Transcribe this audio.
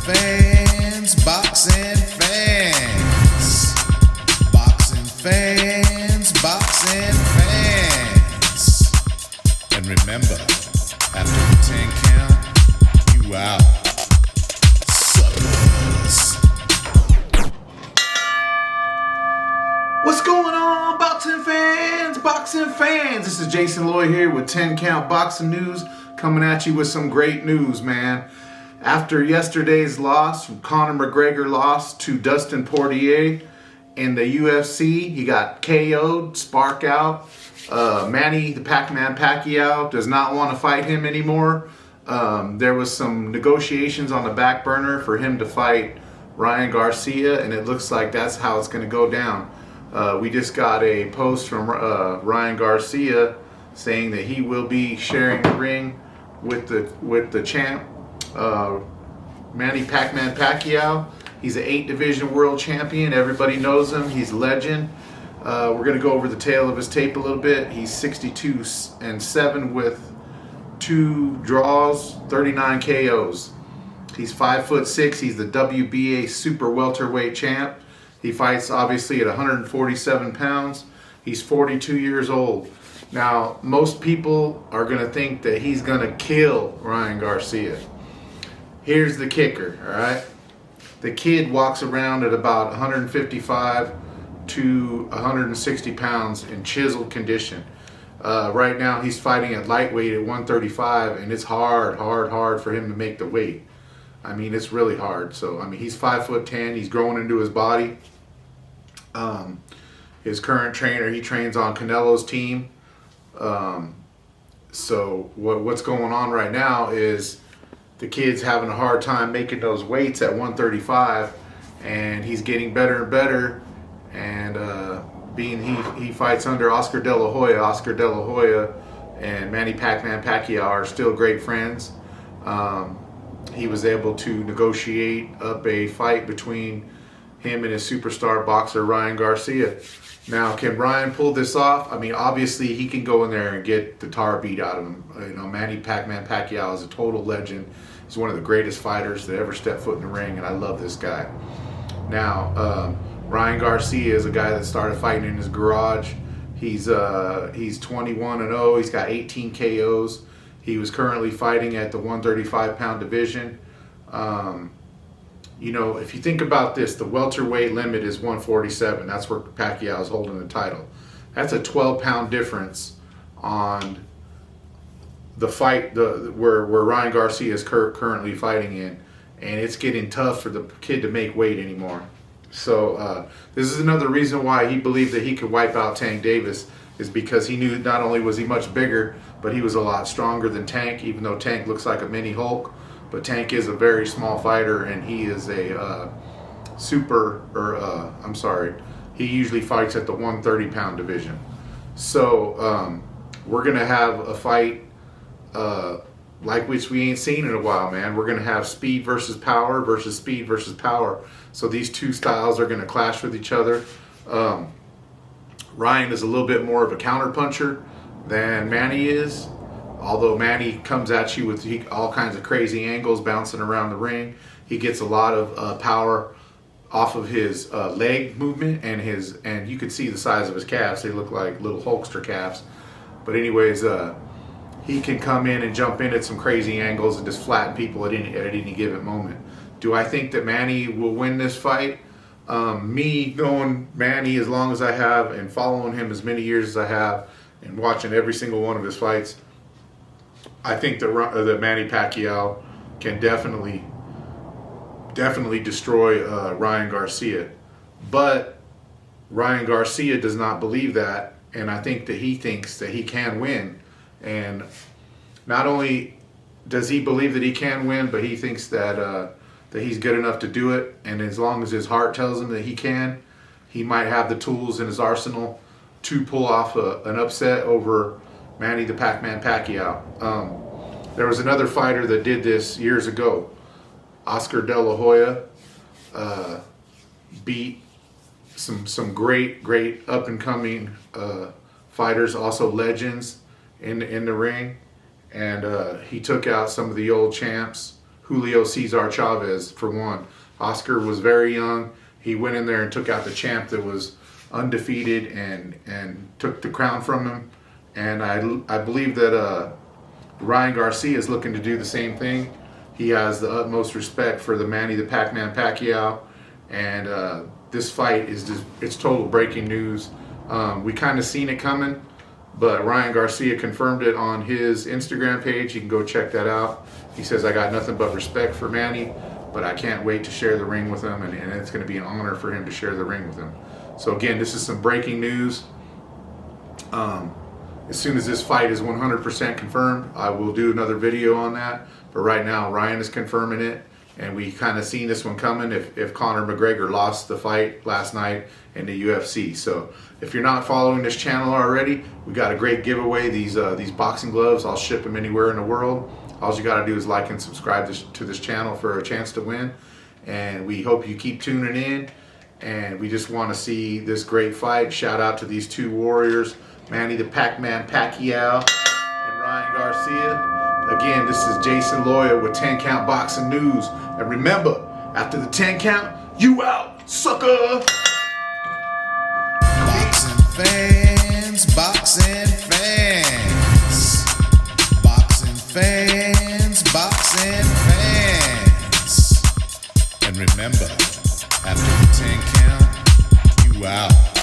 fans, boxing fans, boxing fans, boxing fans. And remember, after the 10 count, you out. Suckers. What's going on, boxing fans? Boxing fans! This is Jason Lloyd here with 10 Count Boxing News, coming at you with some great news, man. After yesterday's loss, Conor McGregor lost to Dustin Poirier in the UFC. He got KO'd, spark out. Manny the Pac-Man Pacquiao does not want to fight him anymore. There was some negotiations on the back burner for him to fight Ryan Garcia, and it looks like that's how it's going to go down. We just got a post from Ryan Garcia saying that he will be sharing the ring with the champ, Manny Pac-Man Pacquiao. He's an 8-division world champion. Everybody knows him. He's a legend. We're going to go over the tail of his tape a little bit. He's 62-7 with 2 draws, 39 KOs. He's 5'6". He's the WBA super welterweight champ. He fights obviously at 147 pounds. He's 42 years old. Now, most people are going to think that he's going to kill Ryan Garcia. Here's the kicker, all right? The kid walks around at about 155 to 160 pounds in chiseled condition. Right now, he's fighting at lightweight at 135, and it's hard for him to make the weight. I mean, it's really hard. So, I mean, he's 5'10". He's growing into his body. His current trainer, he trains on Canelo's team. So what's going on right now is the kid's having a hard time making those weights at 135, and he's getting better and better. And he fights under Oscar De La Hoya. Oscar De La Hoya and Manny Pacman Pacquiao are still great friends. He was able to negotiate up a fight between him and his superstar boxer Ryan Garcia. Now, can Ryan pull this off? I mean, obviously he can go in there and get the tar beat out of him. You know, Manny Pacman Pacquiao is a total legend. He's one of the greatest fighters that ever stepped foot in the ring, and I love this guy. Now, Ryan Garcia is a guy that started fighting in his garage. He's 21-0. He's got 18 KOs. He was currently fighting at the 135-pound division. You know, if you think about this, the welterweight limit is 147. That's where Pacquiao is holding the title. That's a 12-pound difference on the fight where Ryan Garcia is currently fighting in, and it's getting tough for the kid to make weight anymore. So this is another reason why he believed that he could wipe out Tank Davis, is because he knew not only was he much bigger, but he was a lot stronger than Tank, even though Tank looks like a mini Hulk. But Tank is a very small fighter, and he is a he usually fights at the 130-pound division. So we're going to have a fight like which we ain't seen in a while, man. We're going to have speed versus power versus speed versus power. So these two styles are going to clash with each other. Ryan is a little bit more of a counterpuncher than Manny is. Although Manny comes at you with all kinds of crazy angles bouncing around the ring. He gets a lot of power off of his leg movement, and you can see the size of his calves. They look like little Hulkster calves. But anyways, he can come in and jump in at some crazy angles and just flatten people at any given moment. Do I think that Manny will win this fight? Me knowing Manny as long as I have and following him as many years as I have and watching every single one of his fights, I think that Manny Pacquiao can definitely destroy Ryan Garcia. But Ryan Garcia does not believe that, and I think that he thinks that he can win. And not only does he believe that he can win, but he thinks that he's good enough to do it. And as long as his heart tells him that he can, he might have the tools in his arsenal to pull off an upset over Manny the Pac-Man Pacquiao. There was another fighter that did this years ago. Oscar De La Hoya beat some great up-and-coming fighters, also legends in the ring. And he took out some of the old champs Julio Cesar Chavez, for one. Oscar was very young. He went in there and took out the champ that was undefeated and took the crown from him. And I believe that Ryan Garcia is looking to do the same thing. He has the utmost respect for the Manny the Pac-Man Pacquiao. And this fight is just, it's total breaking news. We kind of seen it coming, but Ryan Garcia confirmed it on his Instagram page. You can go check that out. He says, I got nothing but respect for Manny, but I can't wait to share the ring with him, and it's going to be an honor for him to share the ring with him. So again, this is some breaking news. As soon as this fight is 100% confirmed, I will do another video on that. But right now, Ryan is confirming it, and we kind of seen this one coming if Conor McGregor lost the fight last night in the UFC. So if you're not following this channel already, we got a great giveaway. These boxing gloves, I'll ship them anywhere in the world. All you got to do is like and subscribe to this channel for a chance to win. And we hope you keep tuning in. And we just want to see this great fight. Shout out to these two warriors, Manny the Pac-Man Pacquiao and Ryan Garcia. Again, this is Jason Loya with 10 Count Boxing News. And remember, after the 10 count, you out, sucker! Boxing fans, boxing fans, boxing fans, boxing fans. And remember, after the 10 count, you out.